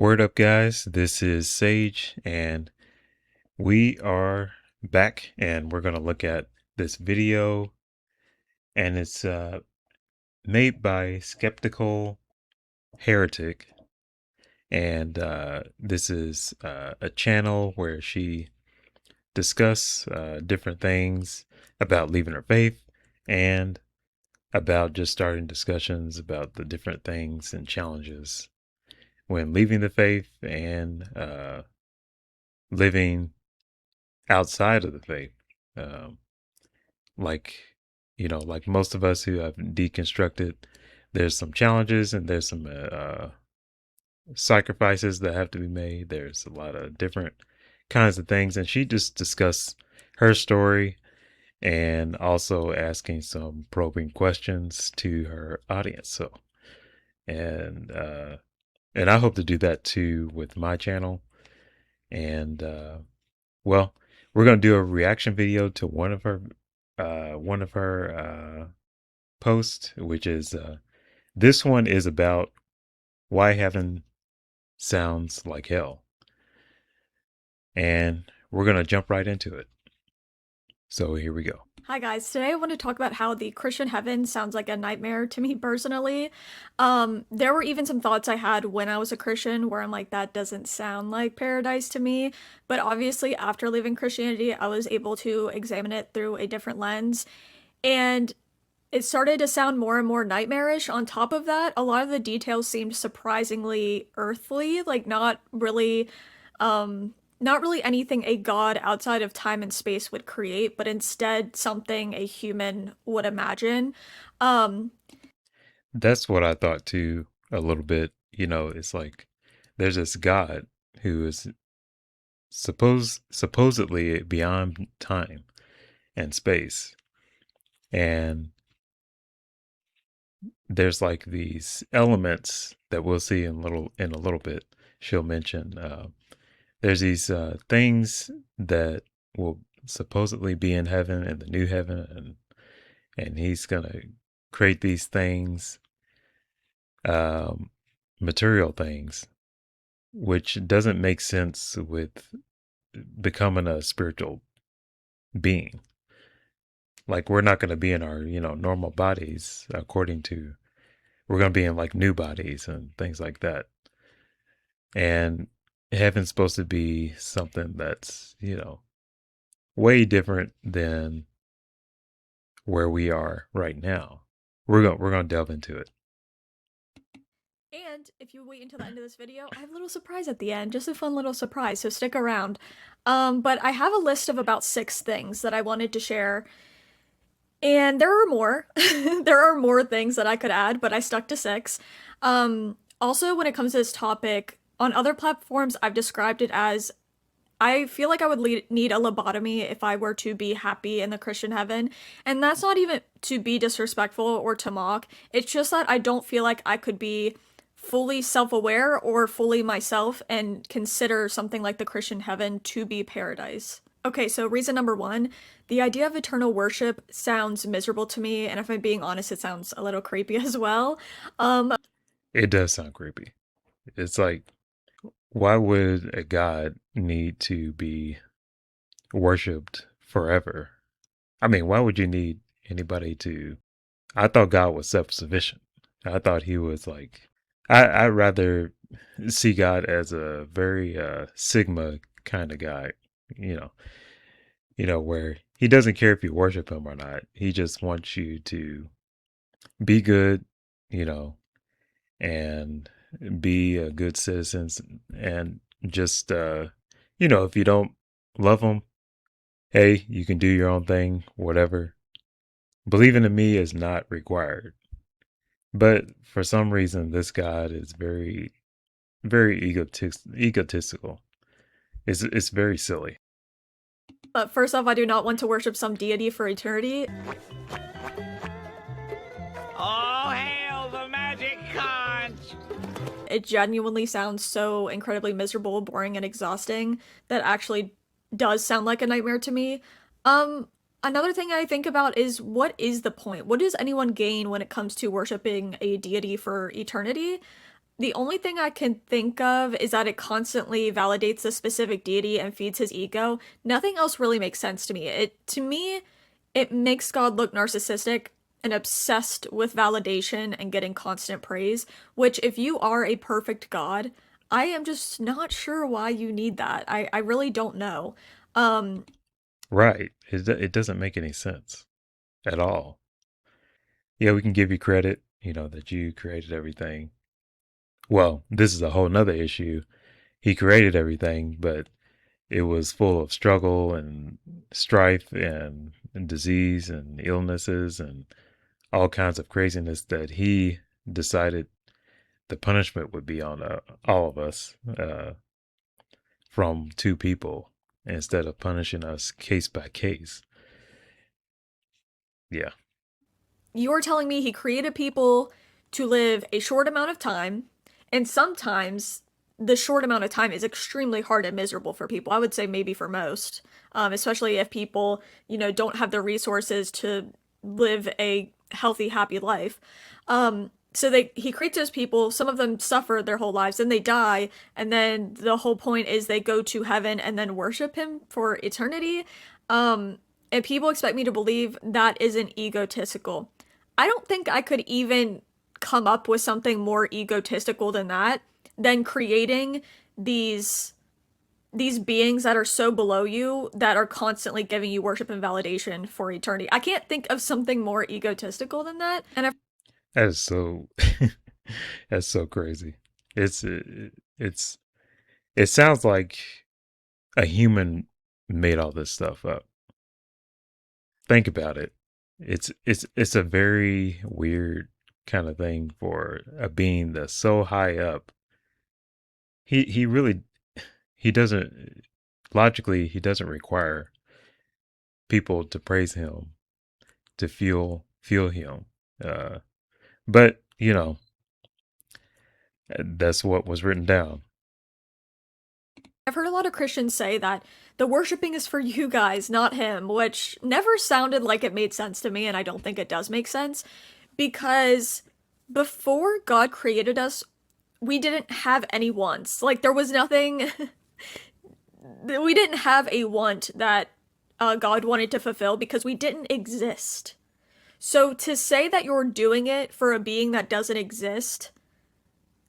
Word up, guys. This is Sage, and we are back, and we're going to look at this video, and it's made by Skeptical Heretic, and this is a channel where she discuss different things about leaving her faith and about just starting discussions about the different things and challenges when leaving the faith and living outside of the faith. Um, like, like most of us who have deconstructed, there's some challenges and there's some sacrifices that have to be made. There's a lot of different kinds of things. And she just discussed her story and also asking some probing questions to her audience. So, and, uh, and I hope to do that too with my channel. And, well, we're gonna do a reaction video to one of her posts, which is this one is about why heaven sounds like hell, and we're gonna jump right into it. So here we go. Hi guys, today I want to talk about how the Christian heaven sounds like a nightmare to me personally. There were even some thoughts I had when I was a Christian where I'm like, that doesn't sound like paradise to me. But obviously, after leaving Christianity, I was able to examine it through a different lens. And it started to sound more and more nightmarish. On top of that, a lot of the details seemed surprisingly earthly, like not really anything a god outside of time and space would create, but instead something a human would imagine. Um, That's what I thought too, a little bit. It's like there's this God who is supposedly beyond time and space, and there's like these elements that we'll see in a little bit. She'll mention there's these things that will supposedly be in heaven and the new heaven, and he's gonna create these things, um, material things, which doesn't make sense with becoming a spiritual being. Like we're not going to be in our normal bodies according to we're going to be in like new bodies and things like that. And heaven's supposed to be something that's way different than where we are right now. We're going to delve into it. and if you wait until the end of this video, I have a little surprise at the end, just a fun little surprise, so stick around. But I have a list of about 6 things that I wanted to share, and there are more. There are more things that I could add, but I stuck to 6. Also, when it comes to this topic, on other platforms, I've described it as I feel like I would need a lobotomy if I were to be happy in the Christian heaven. And that's not even to be disrespectful or to mock. It's just that I don't feel like I could be fully self aware or fully myself and consider something like the Christian heaven to be paradise. Okay, so reason number 1, the idea of eternal worship sounds miserable to me, and if I'm being honest, it sounds a little creepy as well. Um, It does sound creepy. It's like, why would a God need to be worshipped forever? I mean, why would you need anybody to? I thought God was self sufficient. I thought he was like, I'd rather see God as a very Sigma kind of guy, you know, where he doesn't care if you worship him or not. He just wants you to be good, you know, and be a good citizen and just, if you don't love him, hey, you can do your own thing, whatever. Believing in me is not required. But for some reason, this God is very, very egotistical. It's very silly. but first off, I do not want to worship some deity for eternity. All hail the magic conch! It genuinely sounds so incredibly miserable, boring, and exhausting that actually does sound like a nightmare to me. Another thing I think about is what is the point? What does anyone gain when it comes to worshiping a deity for eternity? The only thing I can think of is that it constantly validates a specific deity and feeds his ego. Nothing else really makes sense to me. It makes God look narcissistic and obsessed with validation and getting constant praise, which if you are a perfect God, I am just not sure why you need that. I really don't know. Um, Right. It doesn't make any sense at all. Yeah, we can give you credit, that you created everything. Well, this is a whole nother issue. He created everything, but it was full of struggle and strife and disease and illnesses and all kinds of craziness that he decided the punishment would be on all of us from two people instead of punishing us case by case. Yeah. you're telling me he created people to live a short amount of time, and sometimes the short amount of time is extremely hard and miserable for people. I would say maybe for most, especially if people, don't have the resources to live a healthy, happy life. So he creates those people. Some of them suffer their whole lives, then they die, and then the whole point is they go to heaven and then worship him for eternity. Um, and people expect me to believe that isn't egotistical. I don't think I could even come up with something more egotistical than creating these these beings that are so below you that are constantly giving you worship and validation for eternity. I can't think of something more egotistical than that. And I've That is so that's so crazy. It's it sounds like a human made all this stuff up. Think about it. It's a very weird kind of thing for a being that's so high up. He really he doesn't logically he doesn't require people to praise him to feel him. Uh but that's what was written down. heard a lot of Christians say that the worshiping is for you guys, not him, which never sounded like it made sense to me, and I don't think it does make sense because before God created us, we didn't have any wants. Like there was nothing we didn't have a want that God wanted to fulfill because we didn't exist. So to say that you're doing it for a being that doesn't exist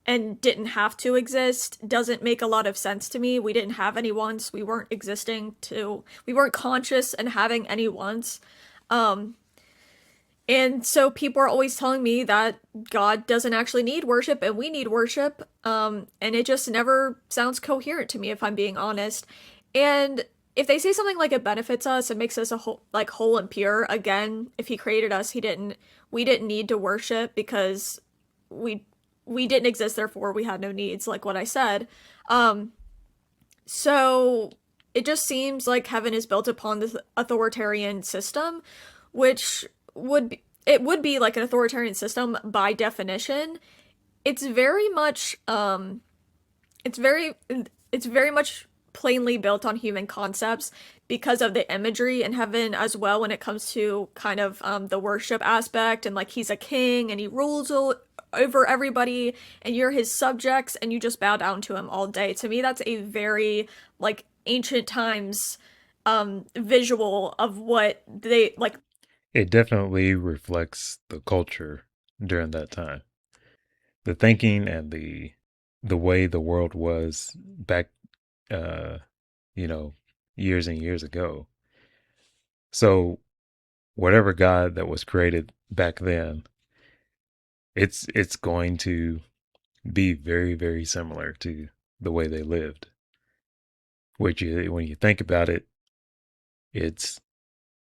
and didn't have to exist doesn't make a lot of sense to me. We didn't have any wants. We weren't conscious and having any wants. Um, and so people are always telling me that God doesn't actually need worship and we need worship. And it just never sounds coherent to me, if I'm being honest. And if they say something like it benefits us and makes us whole and pure, again, if he created us, we didn't need to worship because we we didn't exist, therefore we had no needs, like what I said. Um, so it just seems like heaven is built upon this authoritarian system, which would be like an authoritarian system by definition. It's very much it's very it's very much plainly built on human concepts because of the imagery in heaven as well when it comes to kind of the worship aspect, and like he's a king and he rules over everybody and you're his subjects and you just bow down to him all day. To me that's a very like ancient times visual of what they like. It definitely reflects the culture during that time. The thinking and the way the world was back uh you know years and years ago. So whatever God that was created back then, it's going to be very, very similar to the way they lived. Which when you think about it, it's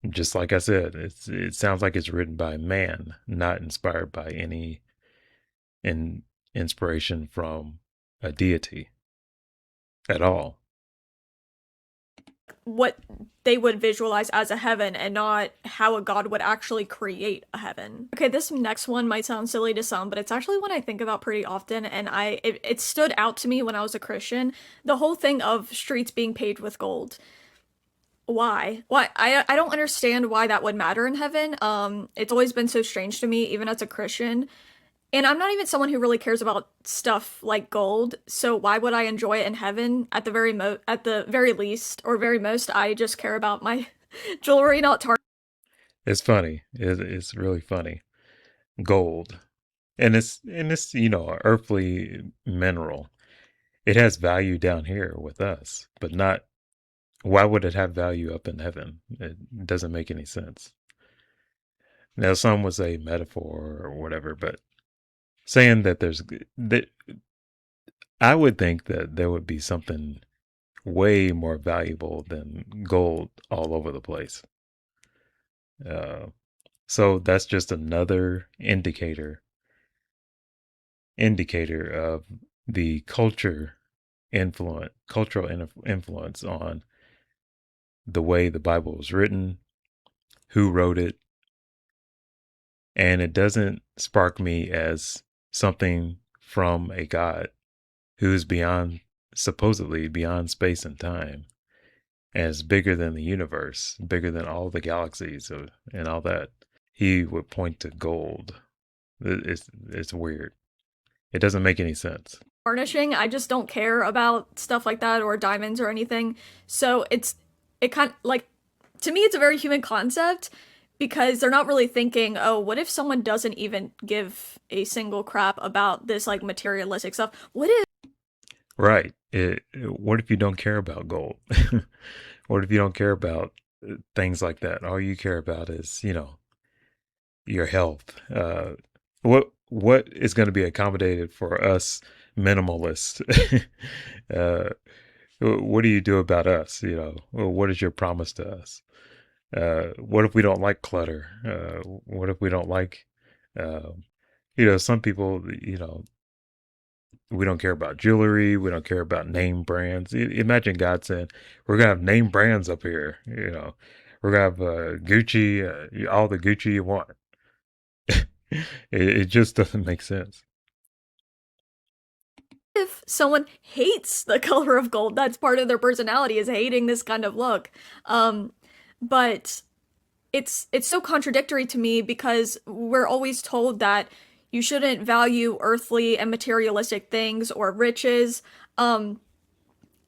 just like I said, it sounds like it's written by man, not inspired by any in inspiration from a deity at all. What they would visualize as a heaven and not how a god would actually create a heaven. Okay, this next one might sound silly to some, but it's actually one I think about pretty often, and it stood out to me when I was a Christian. The whole thing of streets being paved with gold. Why? Why? I don't understand why that would matter in heaven. It's always been so strange to me, even as a Christian. And I'm not even someone who really cares about stuff like gold, so why would I enjoy it in heaven? At the very least, or very most, I just care about my jewelry, not tar. It's funny. It's really funny. Gold, and it's a earthly mineral. It has value down here with us, but not. Why would it have value up in heaven? It doesn't make any sense. Now, some would say metaphor or whatever, but saying that that I would think that there would be something way more valuable than gold all over the place. Uh, so that's just another indicator of the cultural influence on the way the Bible was written, who wrote it, and it doesn't spark me as something from a God who's beyond, supposedly beyond space and time, and is bigger than the universe, bigger than all the galaxies and all that. He would point to gold. It's weird. It doesn't make any sense. Varnishing. I just don't care about stuff like that or diamonds or anything. So it kind of like to me it's a very human concept because they're not really thinking, "Oh, what if someone doesn't even give a single crap about this like materialistic stuff? What if Right. What if you don't care about gold? What if you don't care about things like that? All you care about is, your health. What is going to be accommodated for us minimalists? uh, what do you do about us? What is your promise to us? What if we don't like clutter? What if we don't like, uh, some people, we don't care about jewelry. We don't care about name brands. Imagine God saying, "We're gonna have name brands up here. We're gonna have Gucci, all the Gucci you want." It just doesn't make sense. someone hates the color of gold? That's part of their personality is hating this kind of look. Um, but it's so contradictory to me because we're always told that you shouldn't value earthly and materialistic things or riches. Um,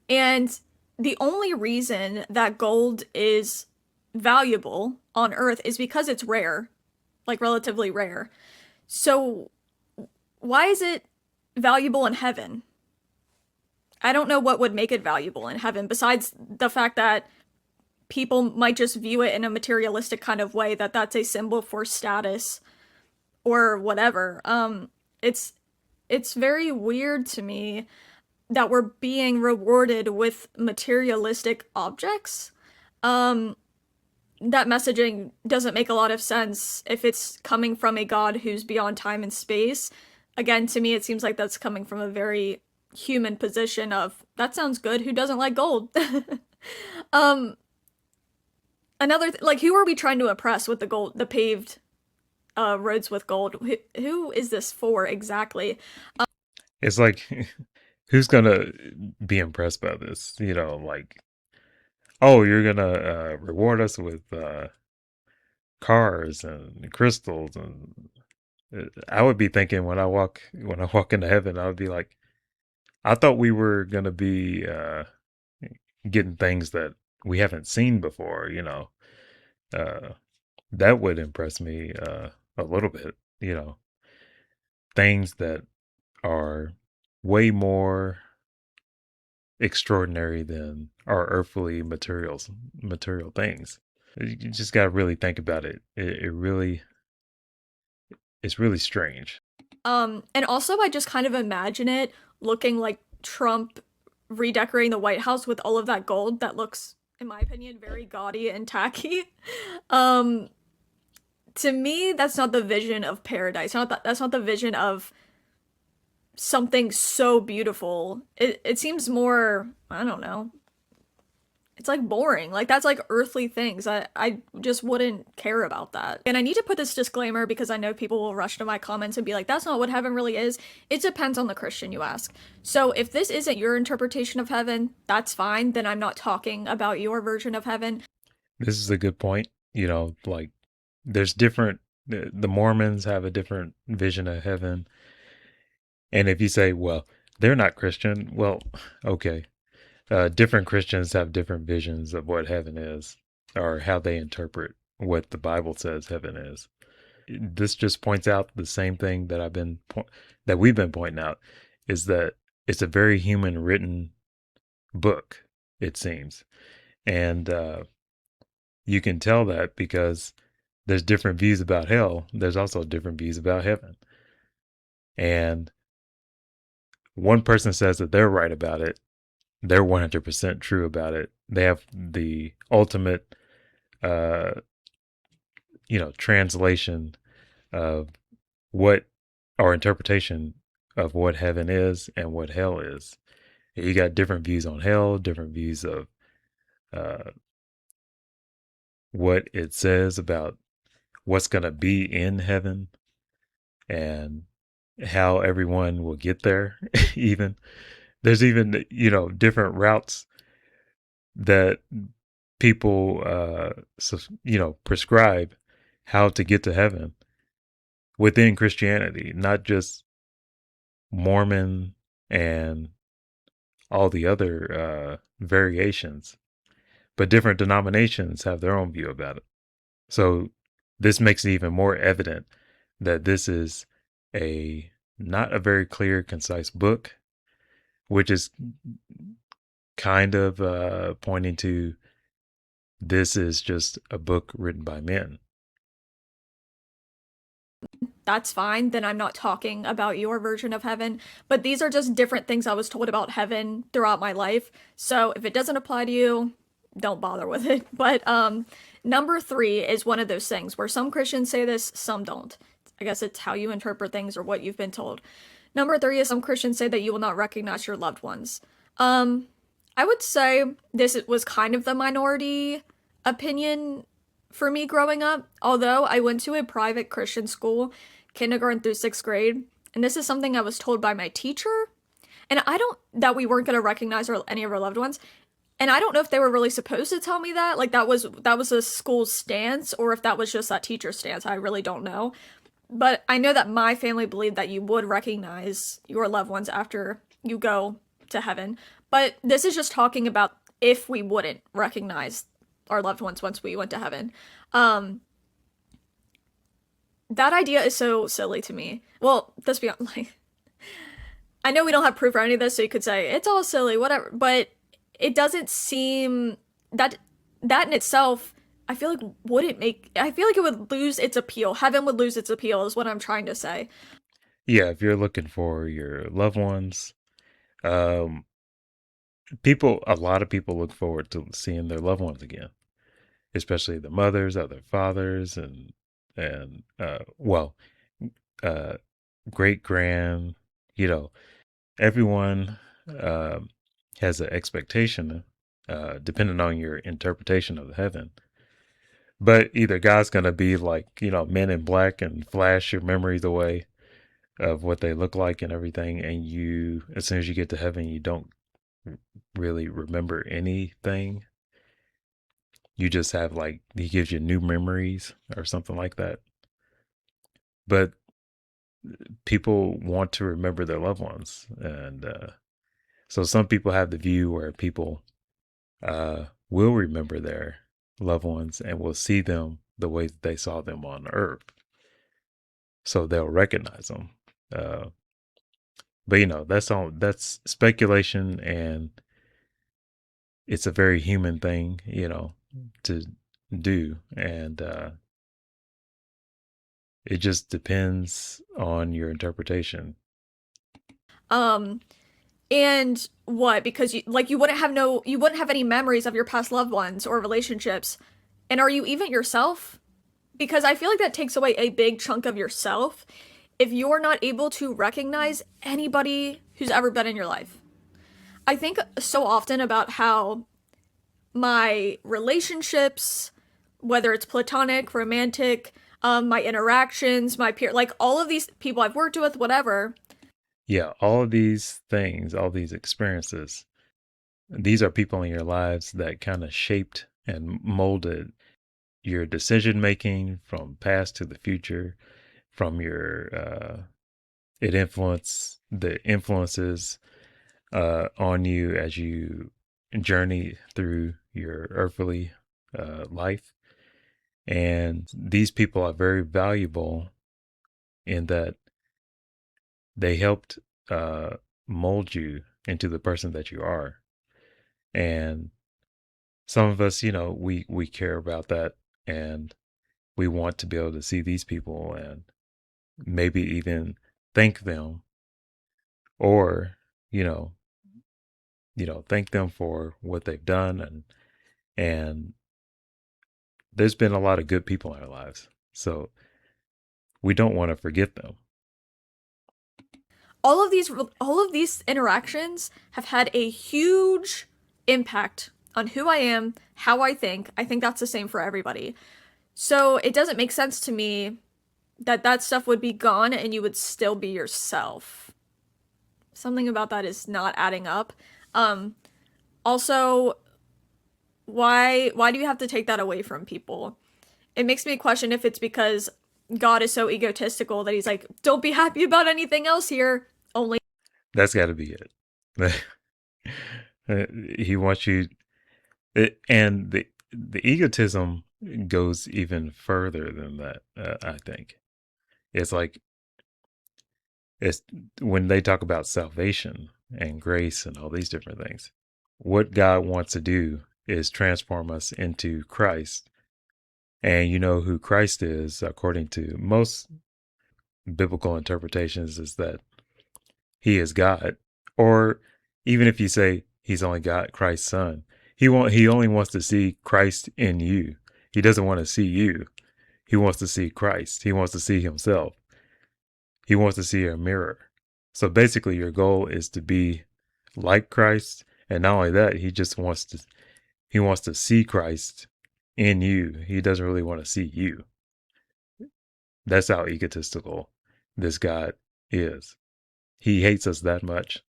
and the only reason that gold is valuable on Earth is because it's rare, like relatively rare. So why is it valuable in heaven? I don't know what would make it valuable in heaven besides the fact that people might just view it in a materialistic kind of way that that's a symbol for status or whatever. It's very weird to me that we're being rewarded with materialistic objects. Um that messaging doesn't make a lot of sense if it's coming from a god who's beyond time and space. Again, to me it seems like that's coming from a very human position of that sounds good, who doesn't like gold? um like who are we trying to impress with the paved roads with gold? Who is this for exactly? It's like, who's gonna be impressed by this? Like, oh, you're gonna reward us with cars and crystals, and I would be thinking when I walk into heaven, I would be like, I thought we were gonna be getting things that we haven't seen before. Uh, that would impress me a little bit. Things that are way more extraordinary than our earthly material things. You just got to really think about it. It's really strange. And also I just kind of imagine it looking like Trump redecorating the White House with all of that gold that looks, in my opinion, very gaudy and tacky. Um, to me, that's not the vision of paradise. That's not the vision of something so beautiful. It seems more, I don't know. It's like boring. Like that's like earthly things. I just wouldn't care about that. And I need to put this disclaimer because I know people will rush to my comments and be like, that's not what heaven really is. It depends on the Christian you ask. So if this isn't your interpretation of heaven, that's fine. Then I'm not talking about your version of heaven. This is a good point. Like, there's different The Mormons have a different vision of heaven. And if you say, well, they're not Christian, well, okay. Different Christians have different visions of what heaven is or how they interpret what the Bible says heaven is. This just points out the same thing that that we've been pointing out is that it's a very human written book, it seems. And you can tell that because there's different views about hell. There's also different views about heaven. And one person says that they're right about it. They're 100% true about it. They have the ultimate, uh, translation of what our interpretation of what heaven is and what hell is. You got different views on hell, different views of uh, what it says about what's going to be in heaven and how everyone will get there. Even there's even different routes that people prescribe how to get to heaven within Christianity, not just Mormon and all the other variations, but different denominations have their own view about it. So this makes it even more evident that this is a not a very clear, concise book, which is kind of pointing to this is just a book written by men. That's fine. Then I'm not talking about your version of heaven. But these are just different things I was told about heaven throughout my life. So if it doesn't apply to you, don't bother with it. But number 3 is one of those things where some Christians say this, some don't. I guess it's how you interpret things or what you've been told. Number 3 is some Christians say that you will not recognize your loved ones. I would say this was kind of the minority opinion for me growing up, although I went to a private Christian school, kindergarten through 6th grade, and this is something I was told by my teacher, and I don't, that we weren't going to recognize any of our loved ones, and I don't know if they were really supposed to tell me that, like that was a school's stance, or if that was just that teacher's stance, I really don't know, but I know that my family believed that you would recognize your loved ones after you go to heaven, but this is just talking about if we wouldn't recognize our loved ones once we went to heaven. Um, that idea is so silly to me. Well, let's be honest, like, I know we don't have proof or any of this, so you could say it's all silly, whatever. But it doesn't seem that in itself. I feel like wouldn't make. I feel like it would lose its appeal. Heaven would lose its appeal, is what I'm trying to say. Yeah, if you're looking for your loved ones, um, a lot of people look forward to seeing their loved ones again, especially the mothers or their fathers and uh, great grand, you know, everyone um, has an expectation, depending on your interpretation of heaven. But either God's going to be like, Men in Black and flash your memories away of what they look like and everything. And as soon as you get to heaven, you don't really remember anything. You just have he gives you new memories or something like that. But people want to remember their loved ones. And so some people have the view where people will remember their loved ones and will see them the way that they saw them on earth. So they'll recognize them. But that's speculation, and it's a very human thing, to do. And it just depends on your interpretation. Um, and what? Because you wouldn't have you wouldn't have any memories of your past loved ones or relationships. And are you even yourself? Because I feel like that takes away a big chunk of yourself if you're not able to recognize anybody who's ever been in your life. I think so often about how my relationships, whether it's platonic, romantic, my interactions, my peer, like all of these people I've worked with, whatever. Yeah, all of these things, all these experiences, these are people in your lives that kind of shaped and molded your decision making from past to the future, from your the influences on you as you journey through your earthly life. And these people are very valuable in that they helped uh, mold you into the person that you are. And some of us, we care about that, and we want to be able to see these people and maybe even thank them, or you know thank them for what they've done. And there's been a lot of good people in our lives, so we don't want to forget them. All of these interactions have had a huge impact on who I am, how I think. I think that's the same for everybody. So it doesn't make sense to me that that stuff would be gone and you would still be yourself. Something about that is not adding up. Also, why do you have to take that away from people? It makes me question if it's because God is so egotistical that he's like, don't be happy about anything else here. Only That's got to be it. He wants you, and the egotism goes even further than that. I think it's like, it's when they talk about salvation and grace and all these different things. What God wants to do is transform us into Christ. And you know who Christ is, according to most biblical interpretations, is that he is God. Or even if you say he's only God, Christ's son, he only wants to see Christ in you. He doesn't want to see you. He wants to see Christ. He wants to see himself. He wants to see a mirror. So basically your goal is to be like Christ. And not only that, he wants to see Christ in you. He doesn't really want to see you. That's how egotistical this God is. He hates us that much.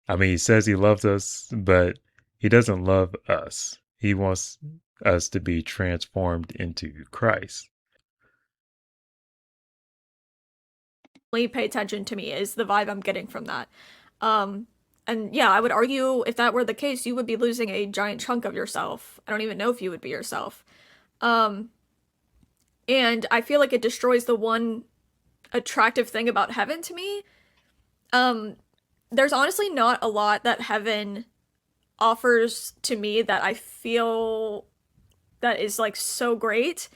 I mean, he says he loves us, but he doesn't love us. He wants us to be transformed into Christ. pay attention to me is the vibe I'm getting from that. Um, and yeah, I would argue if that were the case, you would be losing a giant chunk of yourself. I don't even know if you would be yourself. Um, and I feel like it destroys the one attractive thing about heaven to me. Um, there's honestly not a lot that heaven offers to me that I feel that is like so great.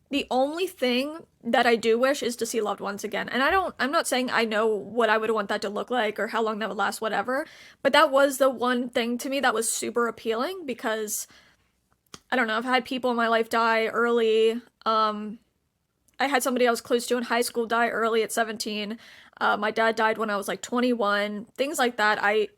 The only thing that I do wish is to see loved ones again. And I'm not saying I know what I would want that to look like or how long that would last, whatever. But that was the one thing to me that was super appealing because I don't know, I've had people in my life die early. I had somebody I was close to in high school die early at 17. My dad died when I was like 21. Things like that. I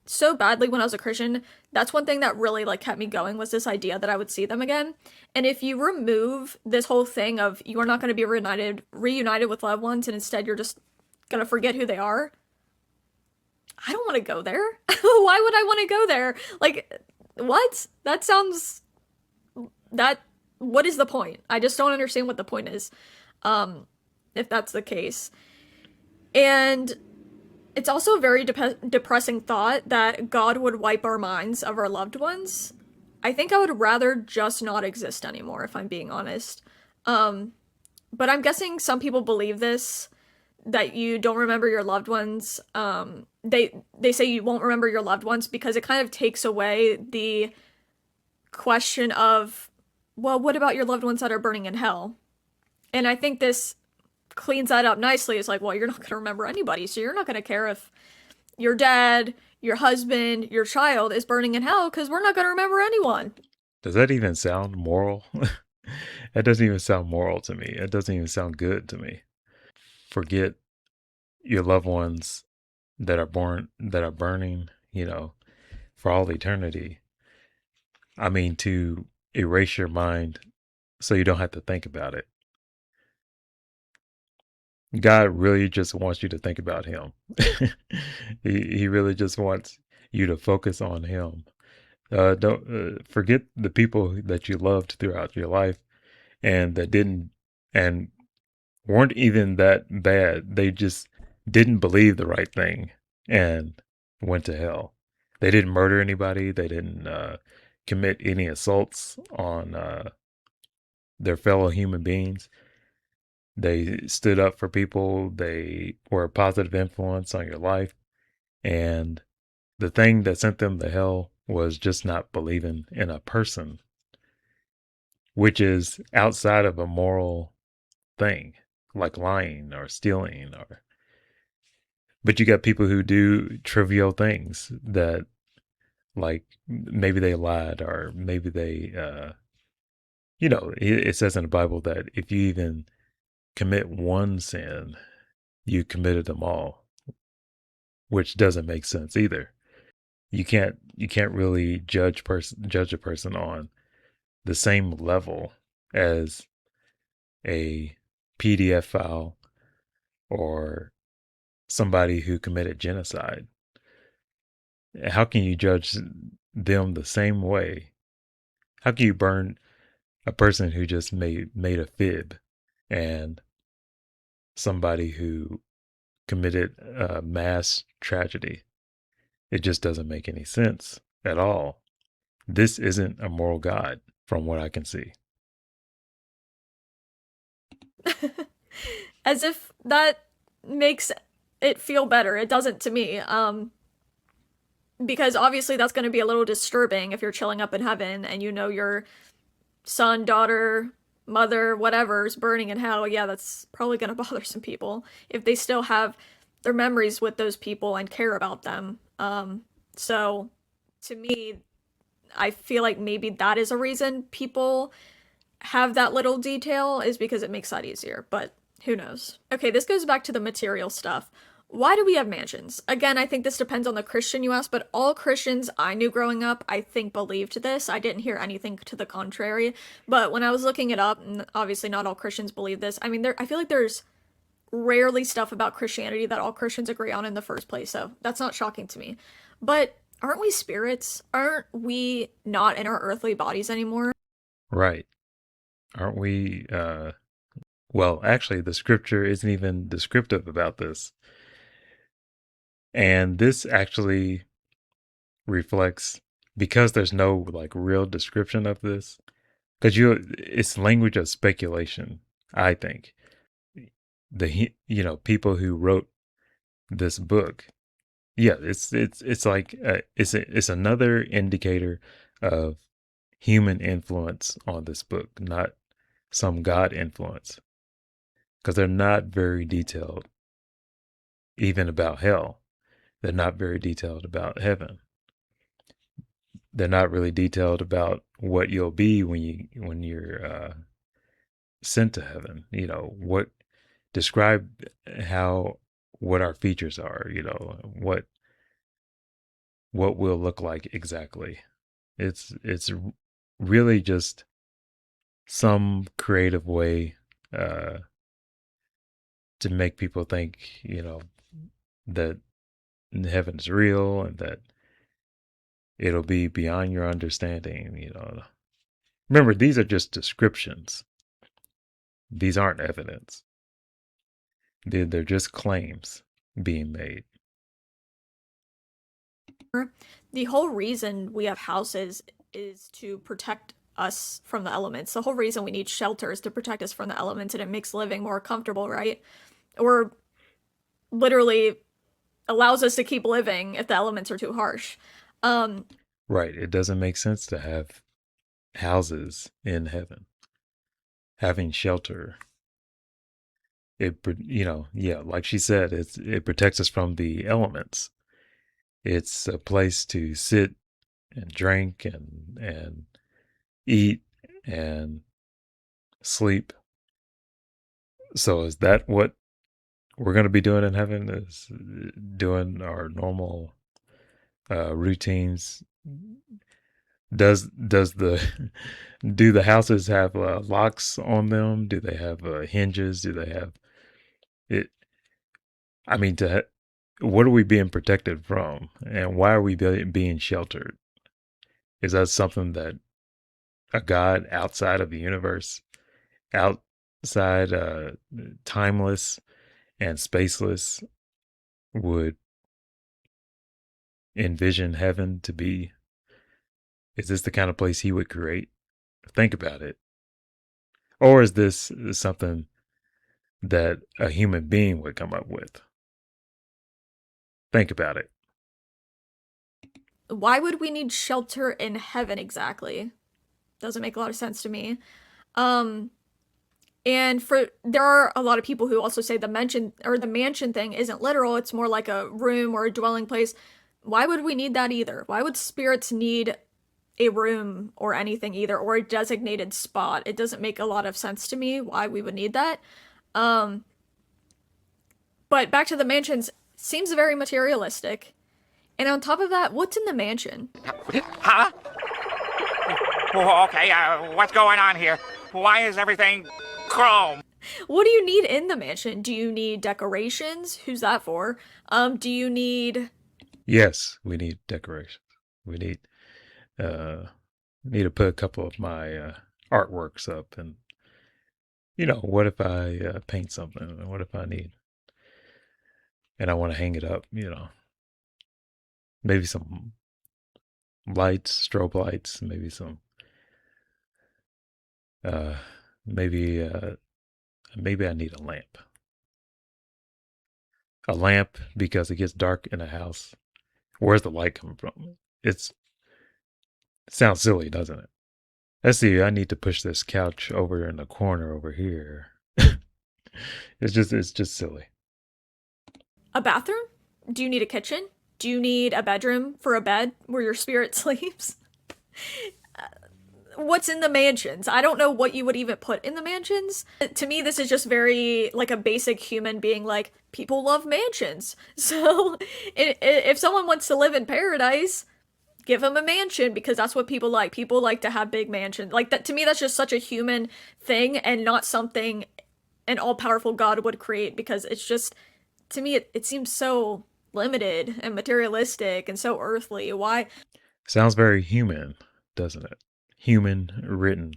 so badly when I was a Christian. That's one thing that really like kept me going was this idea that I would see them again. And if you remove this whole thing of you are not going to be reunited with loved ones, and instead you're just gonna forget who they are, I don't want to go there. Why would I want to go there? Like, what? That sounds that what is the point? I just don't understand what the point is. If that's the case. And it's also a very depressing thought that God would wipe our minds of our loved ones. I think I would rather just not exist anymore, if I'm being honest. But I'm guessing some people believe this, that you don't remember your loved ones. They say you won't remember your loved ones because it kind of takes away the question of, well, what about your loved ones that are burning in hell? And I think this cleans that up nicely. It's like, well, you're not going to remember anybody, so you're not going to care if your dad, your husband, your child is burning in hell because we're not going to remember anyone. Does that even sound moral? That doesn't even sound moral to me. It doesn't even sound good to me. Forget your loved ones that are burning, for all eternity. I mean, to erase your mind so you don't have to think about it. God really just wants you to think about him. He really just wants you to focus on him. Don't forget the people that you loved throughout your life and that didn't and weren't even that bad. They just didn't believe the right thing and went to hell. They didn't murder anybody. They didn't commit any assaults on their fellow human beings. They stood up for people. They were a positive influence on your life. And the thing that sent them to hell was just not believing in a person, which is outside of a moral thing, like lying or stealing or but you got people who do trivial things that like maybe they lied or maybe they it says in the Bible that if you even commit one sin, you committed them all, which doesn't make sense either. You can't really judge a person on the same level as a PDF file or somebody who committed genocide. How can you judge them the same way? How can you burn a person who just made a fib and somebody who committed a mass tragedy? It just doesn't make any sense at all. This isn't a moral God from what I can see. As if that makes it feel better. It doesn't to me. Because obviously that's going to be a little disturbing if you're chilling up in heaven and you know your son, daughter, mother, whatever is burning in hell. Yeah, that's probably going to bother some people if they still have their memories with those people and care about them. So to me, I feel like maybe that is a reason people have that little detail is because it makes that easier, but who knows? Okay, this goes back to the material stuff. Why do we have mansions? Again, I think this depends on the Christian you ask, but all Christians I knew growing up, I think believed this. I didn't hear anything to the contrary. But when I was looking it up, and obviously not all Christians believe this, I mean, I feel like there's rarely stuff about Christianity that all Christians agree on in the first place, so that's not shocking to me. But aren't we spirits? Aren't we not in our earthly bodies anymore? Right. Aren't we well, actually the scripture isn't even descriptive about this. And this actually reflects because there's no like real description of this because it's language of speculation. I think people who wrote this book, yeah, it's like it's another indicator of human influence on this book, not some God influence, because they're not very detailed even about hell. They're not very detailed about heaven. They're not really detailed about what you'll be when you're sent to heaven. What describe how what our features are. What we'll look like exactly. It's really just some creative way uh, to make people think that heaven is real and that it'll be beyond your understanding. Remember, these are just descriptions. These aren't evidence. They're just claims being made. The whole reason we have houses is to protect us from the elements. The whole reason we need shelter is to protect us from the elements, and it makes living more comfortable, right? Or literally allows us to keep living if the elements are too harsh. Um, Right. It doesn't make sense to have houses in heaven, having shelter. Yeah, like she said, it protects us from the elements. It's a place to sit and drink and eat and sleep. So is that what we're going to be doing in heaven? Is doing our normal routines? Does the do the houses have locks on them? Do they have hinges? Do they have it? I mean, what are we being protected from, and why are we being sheltered? Is that something that a God outside of the universe, outside, timeless and spaceless, would envision heaven to be? Is this the kind of place he would create? Think about it. Or is this something that a human being would come up with? Think about it. Why would we need shelter in heaven exactly? Doesn't make a lot of sense to me. Um, and for there are a lot of people who also say the mansion thing isn't literal, it's more like a room or a dwelling place. Why would we need that either? Why would spirits need a room or anything either, or a designated spot? It doesn't make a lot of sense to me why we would need that. Um, but back to the mansions, seems very materialistic. And on top of that, what's in the mansion? Huh? Oh, okay, what's going on here? Why is everything chrome? What do you need in the mansion? Do you need decorations? Who's that for? Do you need Yes, we need decorations. We uh need to put a couple of my artworks up, and what if I paint something? What if I need and I want to hang it up? Maybe some lights, strobe lights, maybe some uh maybe maybe I need a lamp. A lamp because it gets dark in a house. Where's the light coming from? It sounds silly, doesn't it? Let's see, I need to push this couch over in the corner over here. It's just silly. a bathroom? Do you need a kitchen? Do you need a bedroom for a bed where your spirit sleeps? What's in the mansions? I don't know what you would even put in the mansions. To me, this is just very like a basic human being like, people love mansions. So if someone wants to live in paradise, give them a mansion because that's what people like. People like to have big mansions. Like that to me, that's just such a human thing and not something an all-powerful God would create because it's just to me it seems so limited and materialistic and so earthly. Why Sounds very human, doesn't it? Human written,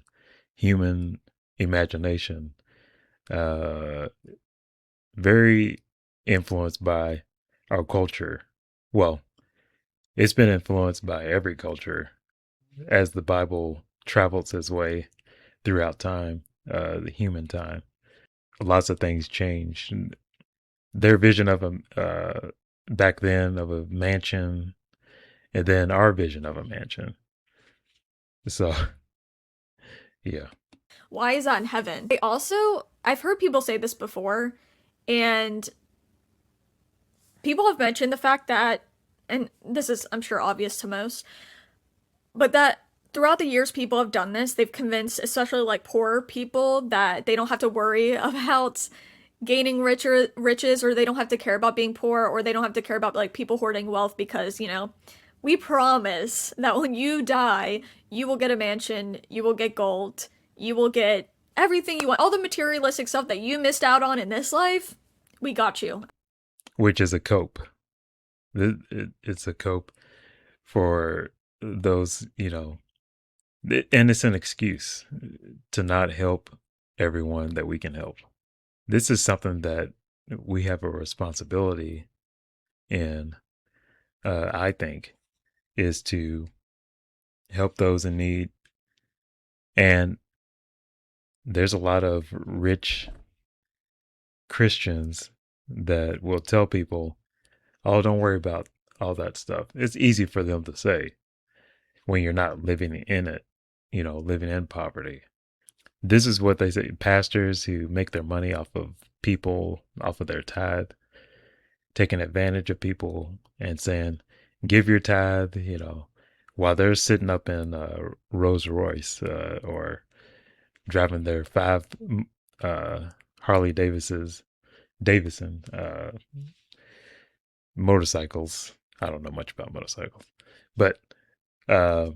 human imagination, uh, very influenced by our culture. Well, it's been influenced by every culture as the Bible travels its way throughout time, the human time. Lots of things changed. Their vision of a back then of a mansion, and then our vision of a mansion. So, yeah. why is that in heaven? I also I've heard people say this before and people have mentioned the fact that and this is I'm sure obvious to most, but that throughout the years people have done this. They've convinced especially like poor people that they don't have to worry about gaining riches or they don't have to care about being poor or they don't have to care about like people hoarding wealth because, we promise that when you die, you will get a mansion, you will get gold, you will get everything you want. All the materialistic stuff that you missed out on in this life, we got you. Which is a cope. It's a cope for those, and it's an excuse to not help everyone that we can help. This is something that we have a responsibility in, I think, is to help those in need. And there's a lot of rich Christians that will tell people, oh, don't worry about all that stuff. It's easy for them to say when you're not living in it, living in poverty. This is what they say. Pastors who make their money off of people, off of their tithe, taking advantage of people and saying, give your tithe, while they're sitting up in Rolls Royce or driving their five Harley Davidson motorcycles. I don't know much about motorcycles, but uh,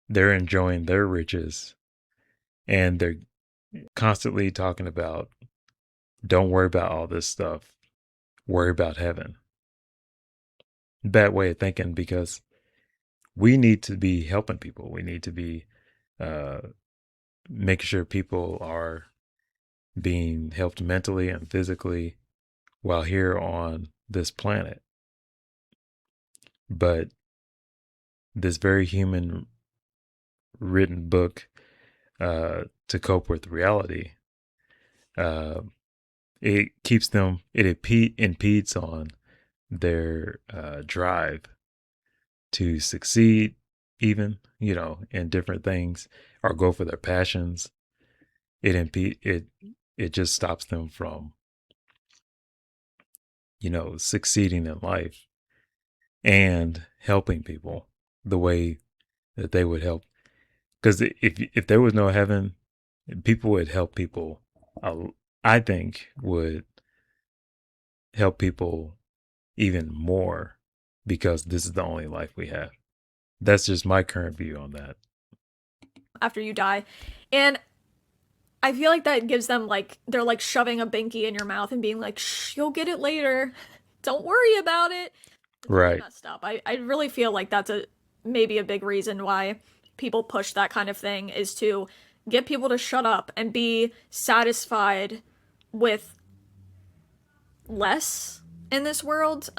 they're enjoying their riches and they're constantly talking about, don't worry about all this stuff, worry about heaven. Bad way of thinking because we need to be helping people. We need to be uh, making sure people are being helped mentally and physically while here on this planet. But this very human written book to cope with reality, uh, it keeps them, it impedes on their drive to succeed, even, in different things or go for their passions. It just stops them from, succeeding in life and helping people the way that they would help. Because if there was no heaven, people would help people. I think would help people even more because this is the only life we have. That's just my current view on that. After you die. And I feel like that gives them like they're like shoving a binky in your mouth and being like, "Shh, you'll get it later. Don't worry about it." It's really Right. messed up. I really feel like that's maybe a big reason why people push that kind of thing is to get people to shut up and be satisfied with less in this world,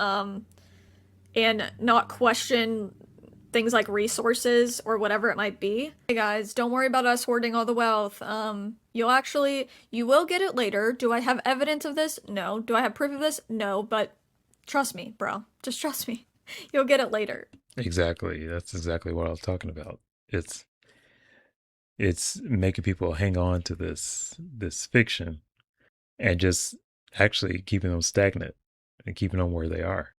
and not question things like resources or whatever it might be. Hey guys, don't worry about us hoarding all the wealth. You will get it later. Do I have evidence of this? No. Do I have proof of this? No, but trust me, bro. Just trust me. You'll get it later. Exactly. That's exactly what I was talking about. It's it's making people hang on to this fiction and just actually keeping them stagnant and keeping them where they are.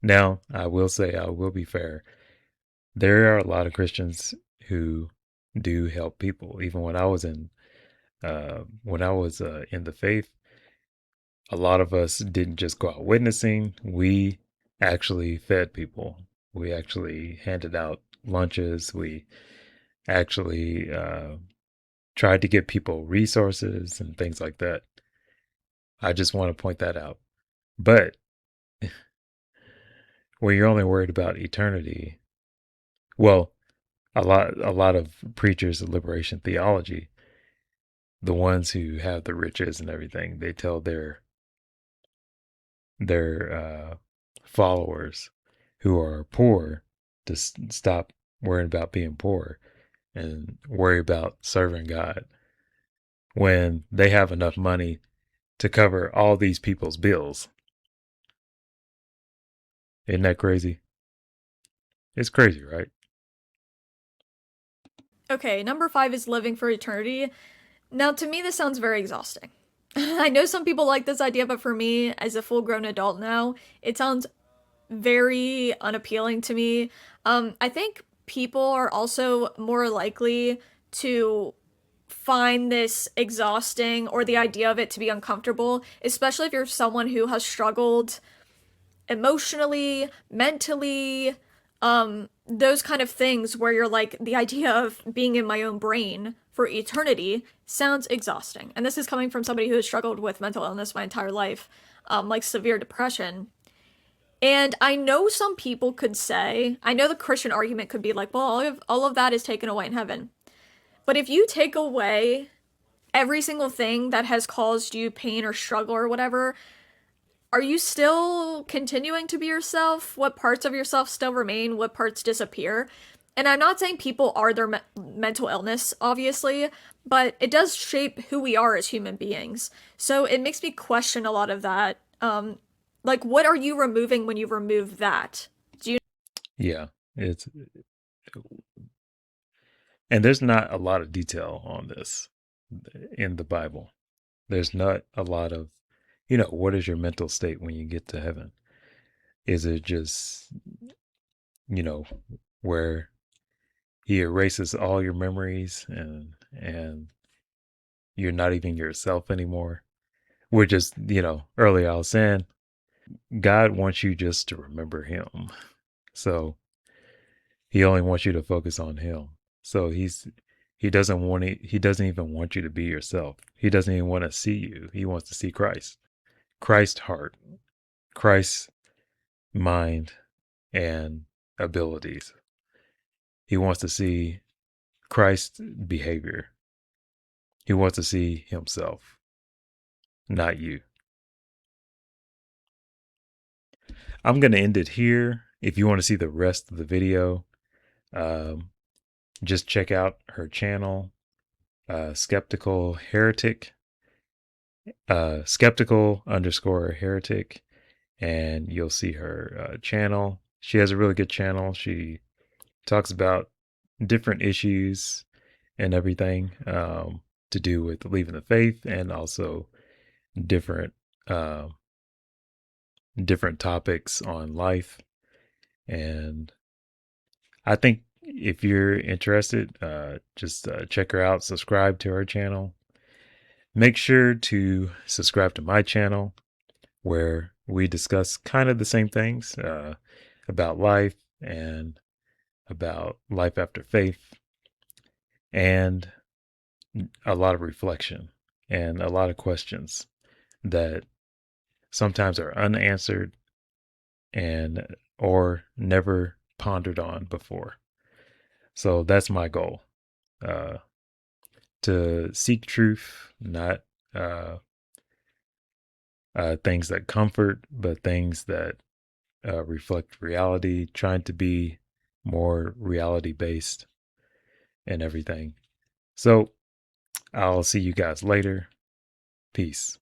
Now, I will say, I will be fair. There are a lot of Christians who do help people. Even when I was in the faith, a lot of us didn't just go out witnessing. We actually fed people. We actually handed out lunches. We actually tried to get people resources and things like that. I just want to point that out. But when you're only worried about eternity, well, a lot of preachers of liberation theology, the ones who have the riches and everything, they tell their followers who are poor to stop worrying about being poor and worry about serving God when they have enough money to cover all these people's bills. Isn't that crazy? It's crazy, right? Okay, number 5 is living for eternity. Now, to me, this sounds very exhausting. I know some people like this idea, but for me, as a full grown adult now, it sounds very unappealing to me. I think people are also more likely to find this exhausting or the idea of it to be uncomfortable, especially if you're someone who has struggled emotionally, mentally, those kind of things where you're like, the idea of being in my own brain for eternity sounds exhausting. And this is coming from somebody who has struggled with mental illness my entire life, like severe depression. And I know some people could say, I know the Christian argument could be like, well, all of that is taken away in heaven. But if you take away every single thing that has caused you pain or struggle or whatever, are you still continuing to be yourself? What parts of yourself still remain? What parts disappear? And I'm not saying people are their mental illness, obviously, but it does shape who we are as human beings. So it makes me question a lot of that. Like, what are you removing when you remove that? Do you? Yeah. It's and there's not a lot of detail on this in the Bible. There's not a lot of, what is your mental state when you get to heaven? Is it just, you know, where he erases all your memories and you're not even yourself anymore? We're just, earlier I was saying God wants you just to remember him. So he only wants you to focus on him. So he doesn't even want you to be yourself. He doesn't even want to see you. He wants to see Christ. Christ's heart, Christ's mind and abilities. He wants to see Christ's behavior. He wants to see himself, not you. I'm going to end it here. If you want to see the rest of the video, just check out her channel, Skeptical Heretic, Skeptical_Heretic, and you'll see her channel. She has a really good channel. She talks about different issues and everything to do with leaving the faith, and also different different topics on life. And I think if you're interested, just check her out, subscribe to her channel. Make sure to subscribe to my channel, where we discuss kind of the same things about life and about life after faith, and a lot of reflection and a lot of questions that sometimes are unanswered and or never pondered on before. So that's my goal, to seek truth, not things that comfort, but things that reflect reality, trying to be more reality based and everything. So I'll see you guys later. Peace.